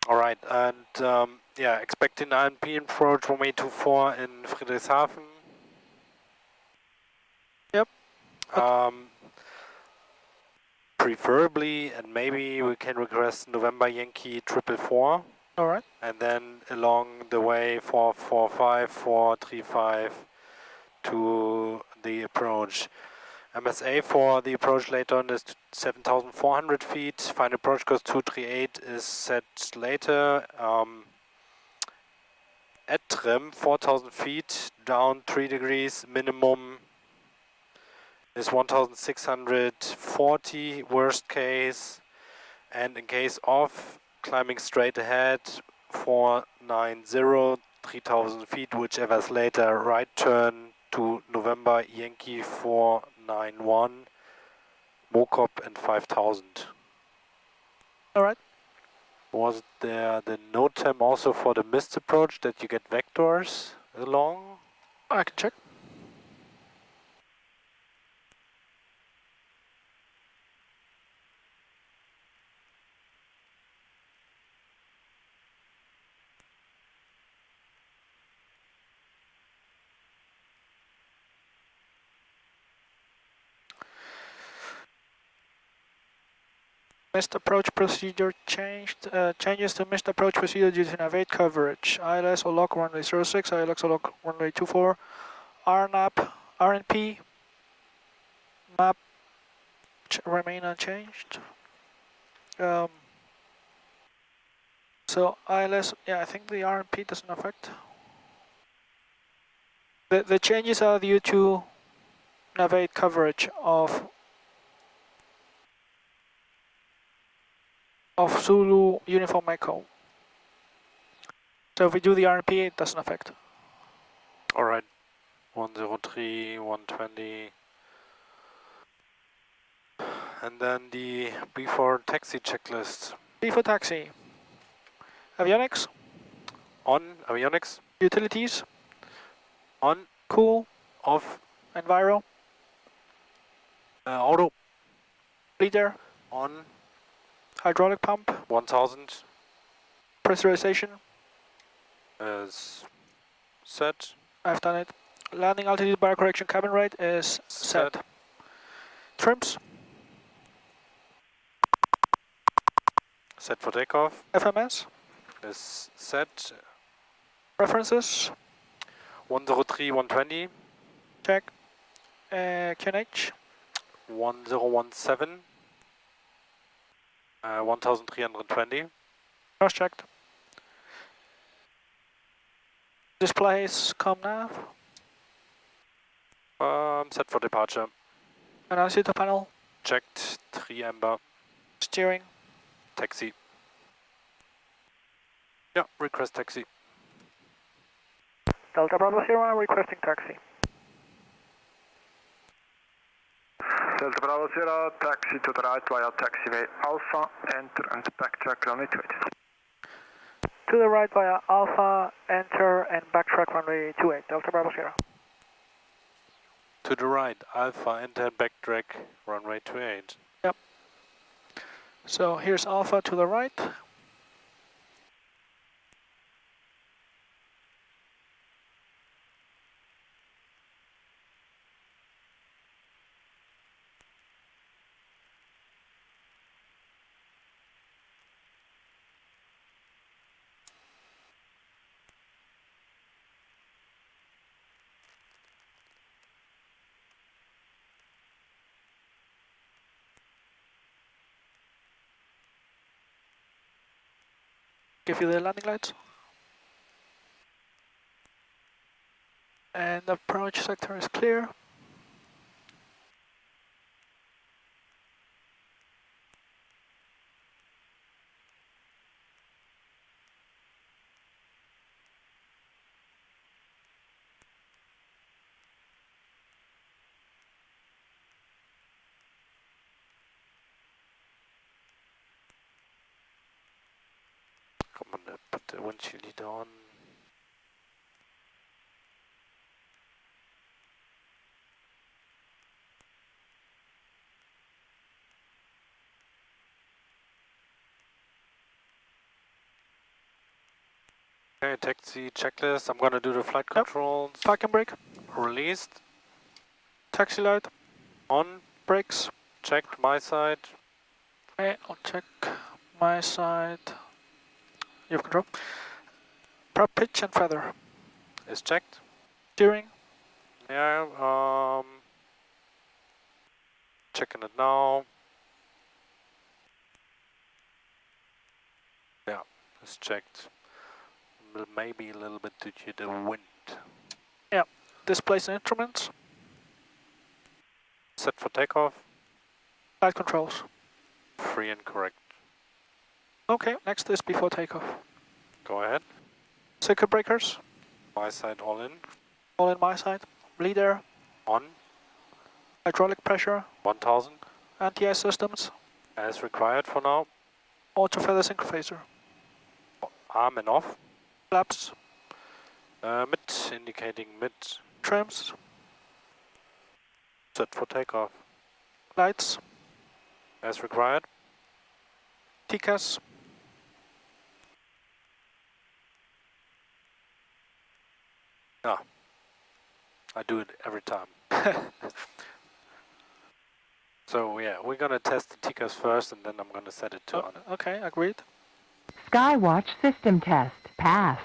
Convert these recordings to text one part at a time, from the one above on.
All right, and yeah, expecting INP approach runway 24 in Friedrichshafen. Yep. Preferably, and maybe we can request November Yankee 444. All right. And then along the way 445, 435 to the approach. MSA for the approach later on is 7,400 feet. Final approach course 238 is set later. At trim 4,000 feet, down 3 degrees, minimum is 1,640 worst case, and in case of climbing straight ahead 490, 3,000 feet, whichever is later, right turn to November Yankee 491, Mokop and 5,000. All right. Was there the note time also for the missed approach that you get vectors along? I can check. Missed approach procedure changed. Changes to missed approach procedure due to navigate coverage. ILS or lock runway 06, ILX or lock runway 24, RNAP, RNP, map remain unchanged. So ILS, yeah, I think the RNP doesn't affect. The changes are due to navigate coverage of Zulu Uniform Echo. So if we do the RNP, it doesn't affect. All right, 103, 120. And then the before taxi checklist. Before taxi. Avionics. On, avionics. Utilities. On. Cool. Off. Enviro. Auto. Bleeder. On. Hydraulic pump. 1000. Pressurization. Is set. I've done it. Landing altitude bar correction cabin rate is set. Trims. Set for takeoff. FMS. Is set. References. 103, 120. Check. QNH. 1017. 1320. Cross checked. Displays com nav. Set for departure. Analysis panel. Checked. 3 amber. Steering. Taxi. Yeah, request taxi. Delta Bravo Sierra requesting taxi. Delta Bravo Sierra, taxi to the right via taxiway Alpha, enter and backtrack runway 28. To the right via Alpha, enter and backtrack runway 28, Delta Bravo Sierra. To the right, Alpha, enter, backtrack, runway 28. Yep. So here's Alpha to the right. Give you the landing lights. And the approach sector is clear. Come on, put the windshield heater on. Okay, taxi checklist. I'm gonna do the flight controls. Parking brake. Released. Taxi light. On. Brakes. Checked my side. Okay, I'll check my side. You have control. Prop pitch and feather. Is checked. Steering. Yeah, checking it now. Yeah, it's checked. Maybe a little bit due to the wind. Yeah, displays and instruments. Set for takeoff. Flight controls. Free and correct. Okay, next is before takeoff. Go ahead. Circuit breakers. My side all in. All in my side. Bleed air. On. Hydraulic pressure. 1000. Anti-ice systems. As required for now. Auto feather synchrophaser. Arm and off. Flaps. Mid, indicating mid. Trims. Set for takeoff. Lights. As required. TCAS. Ah, I do it every time. So yeah, we're gonna test the TCAS first and then I'm gonna set it to on. Okay, agreed. Skywatch system test passed.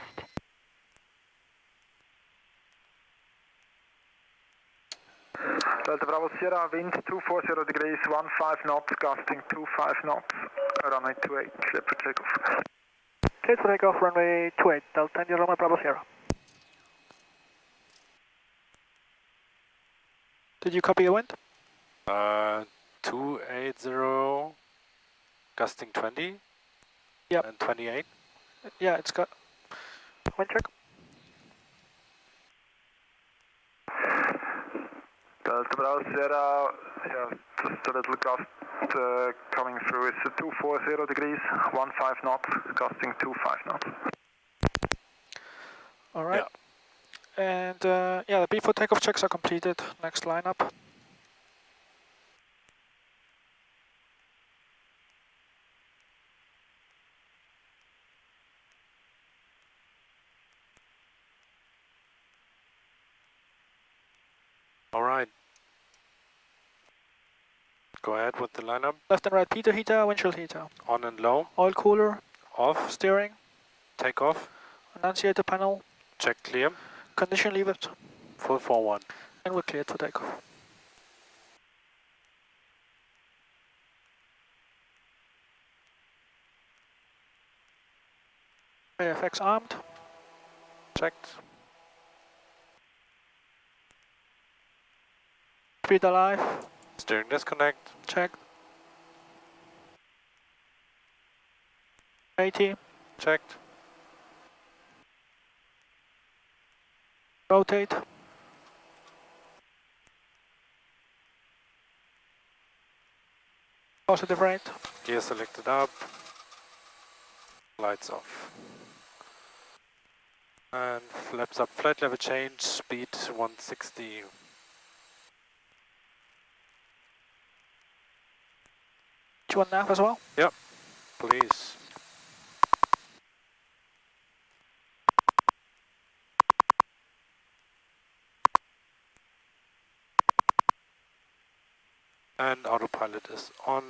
Delta Bravo Sierra, wind 240 degrees, 15 knots, gusting 25 knots, runway 28, clear for takeoff. Clear for takeoff, runway 28, Delta India Loma Bravo Sierra. Did you copy the wind? 280, gusting 20. Yep. And 28. Yeah, it's got wind check. Delta Bravo Sierra, yeah, just a little gust coming through. It's 240 degrees, 15 knots, gusting 25 knots. All right. Yeah. And yeah, the before takeoff checks are completed. Next lineup. All right. Go ahead with the lineup. Left and right pitot heater, windshield heater. On and low. Oil cooler, Off. steering, Takeoff. annunciator panel, Check clear. condition levers, Full forward. and we're cleared for takeoff. AFX armed. Checked. Speed alive. Steering disconnect. Checked. 80. Checked. Rotate. Positive rate. Gear selected up. Lights off. And flaps up. Flight level change. Speed 160. Do you want nav as well? Yep. Please. And autopilot is on.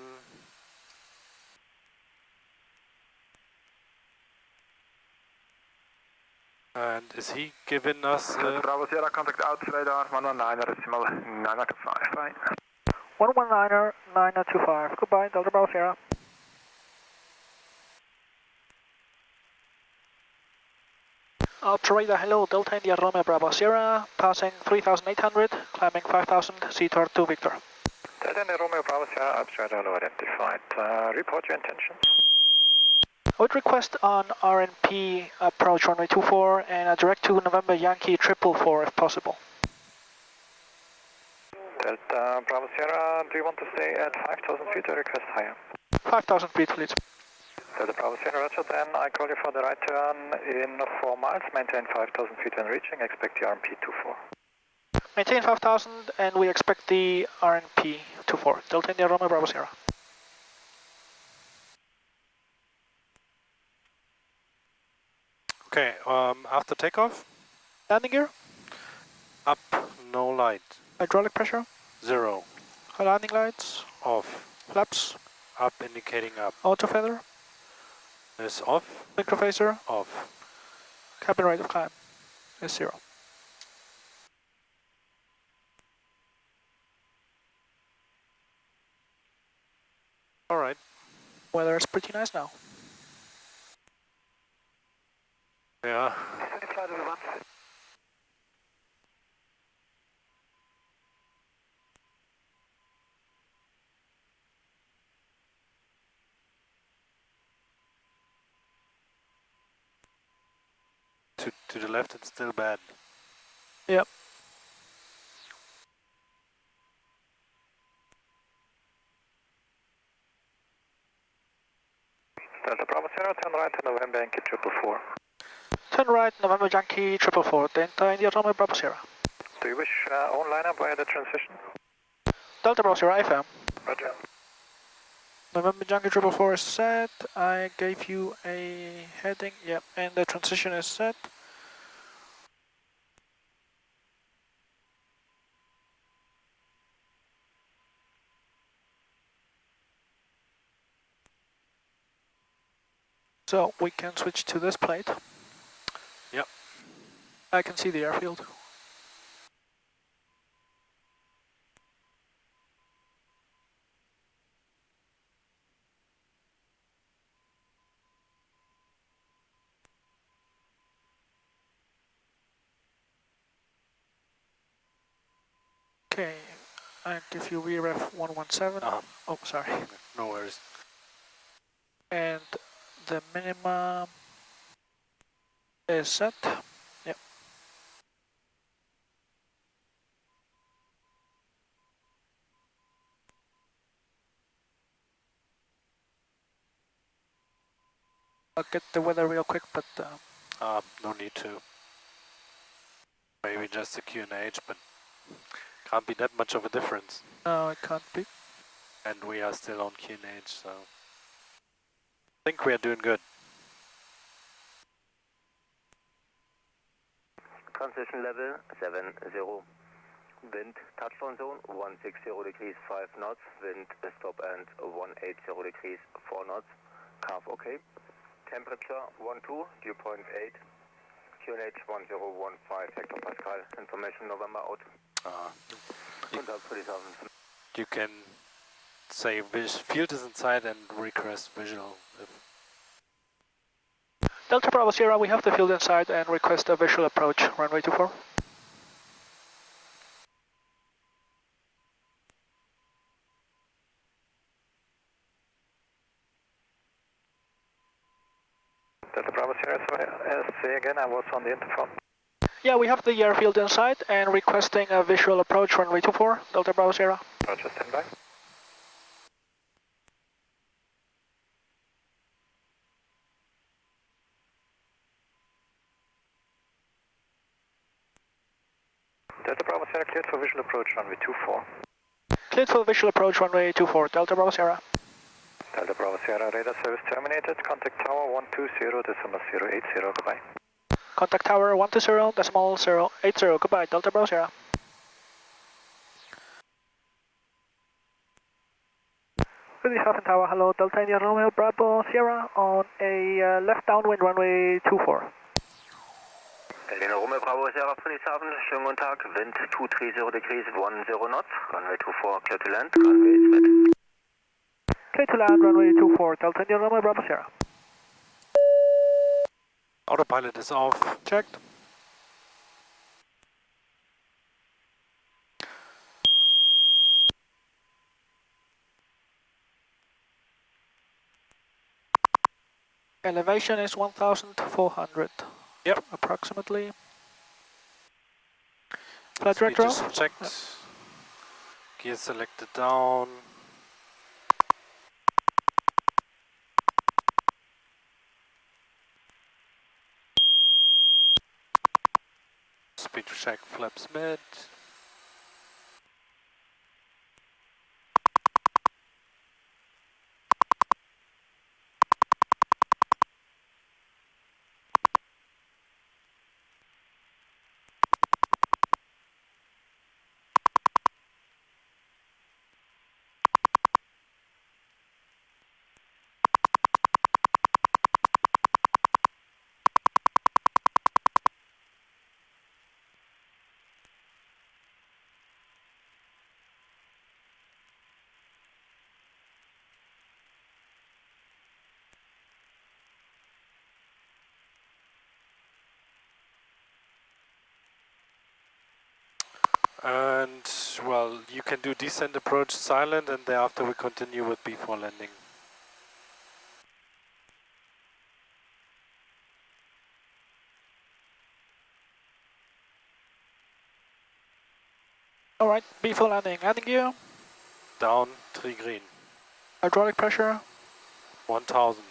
And is he giving us Bravo Sierra, contact out radar, 119, decimal 925, right? 119er, 925. Goodbye, Delta Bravo Sierra. Ultra radar, hello, Delta India Romeo Bravo Sierra, passing 3,800, climbing 5,000, Sea-Tor 2 Victor. Delta India Romeo Bravo Sierra, Ultra radar identified. Report your intentions. I would request on RNP approach runway 24 and a direct to November Yankee 444 if possible. Delta Bravo Sierra, do you want to stay at 5,000 feet or request higher? 5,000 feet, please. Delta Bravo Sierra, Roger, then I call you for the right turn in 4 miles, maintain 5,000 feet when reaching, expect the RMP 24. Maintain 5,000 and we expect the RNP 24. Delta India Romeo Bravo Sierra. Okay, after takeoff, Landing gear, up, no light, hydraulic pressure, 0, landing lights, off, flaps, up indicating up, auto feather, is off, microphaser, off. cabin rate of climb is 0. Alright, Weather is pretty nice now. yeah. To the left it's still bad. Yep. Delta Bravo Sierra, turn right to November Yankee 444. Turn right, November Yankee 444, Delta India Romeo Bravo Sierra. Do you wish own lineup via the transition? Delta Bravo Sierra, IFM. Roger. November Yankee 444 is set. I gave you a heading, yep, and the transition is set. So we can switch to this plate. Yep. I can see the airfield. Okay, I give you VREF 117. Oh, sorry. No worries. And the minimum is set. Yep. I'll get the weather real quick, but No need to. Maybe just a QNH, but can't be that much of a difference. no, it can't be. And we are still on QNH, so I think we are doing good. Transition level 70. Wind touchdown zone 160 degrees 5 knots. Wind stop and 180 degrees 4 knots. CAV okay. Temperature 12, dew point 8. QNH 1015 hectopascal. Information November out. You can say field is inside and request visual. Delta Bravo Sierra, we have the field inside and request a visual approach, runway 24. Delta Bravo Sierra, say again, I was on the interphone. Yeah, we have the airfield inside and requesting a visual approach, runway 24, Delta Bravo Sierra. Roger, stand by. Delta Bravo Sierra cleared for visual approach, runway 24. Cleared for visual approach, runway 24, Delta Bravo Sierra. Delta Bravo Sierra, radar service terminated. Contact tower 120.080, goodbye. Contact tower 120.080, goodbye, Delta Bravo Sierra. Friedrichshafen Tower, hello, Delta India Romeo Bravo Sierra on a left downwind runway 24. Berliner Romeo Bravo Sierra Friedrichshafen, schönen guten Tag. Wind 230 degrees 10 knots. Runway 24, clear to land. Runway is met. Clear to land, runway 24, Delta India Romeo Bravo Sierra. Autopilot is off. Checked. Elevation is 1,400. Yep. Approximately. Flight Speed director is off. checked. Yep. Gear selected down. Speed check flaps mid. And, well, you can do descent approach silent, and thereafter we continue with B4 landing. Alright, B4 landing. Landing gear, Down, 3 green. hydraulic pressure, 1000.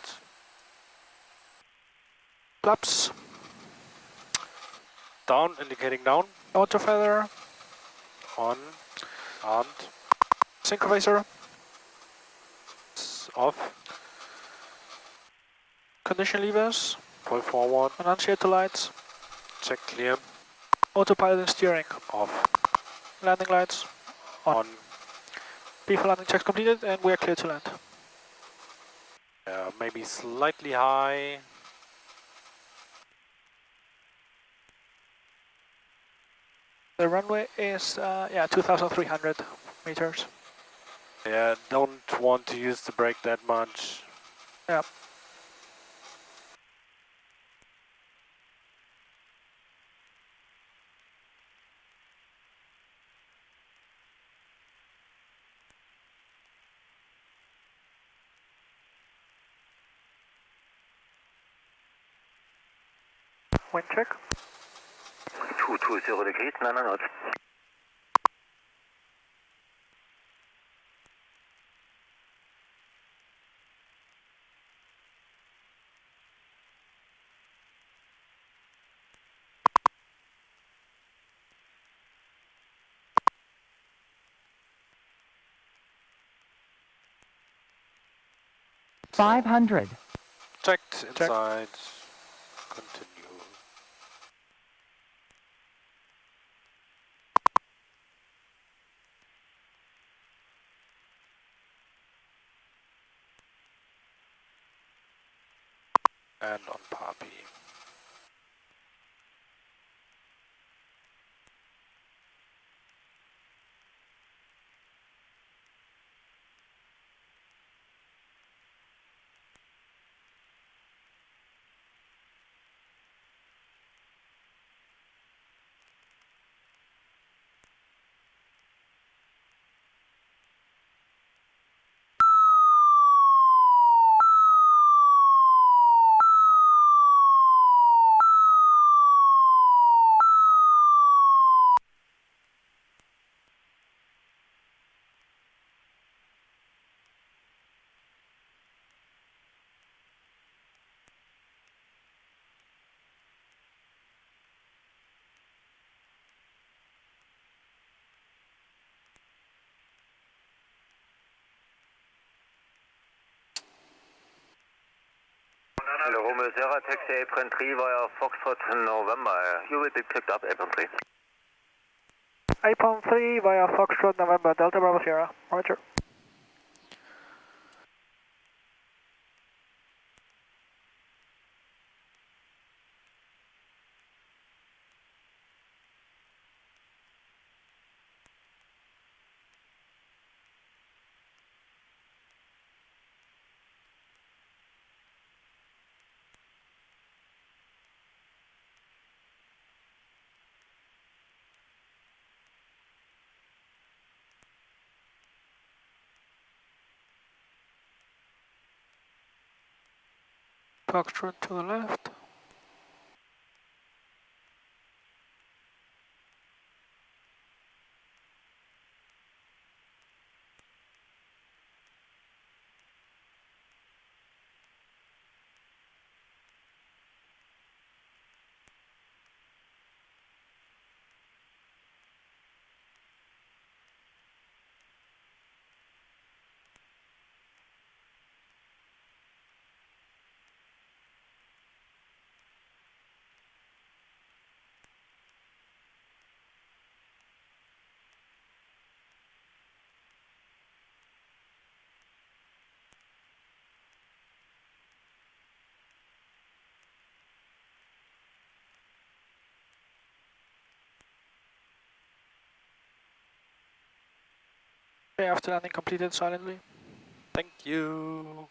flaps, Down, indicating down. auto feather, On, armed, synchrovisor, off, condition levers, pull forward, annunciator lights, check clear, autopilot and steering, off, landing lights, on. B4 landing checks completed, and we are clear to land. Maybe slightly high. The runway is, yeah, 2,300 meters. Yeah, don't want to use the brake that much. Yeah. Wind check. 220 degrees, 9 knots. Five 500. Checked inside. Continue. And on Papi. Romeo Sierra, taxi apron 3 via Foxtrot November. You will be picked up, apron 3. Apron 3 via Foxtrot November, Delta Bravo Sierra. Roger. Foxtrot to the left. Okay, after landing completed silently. Thank you.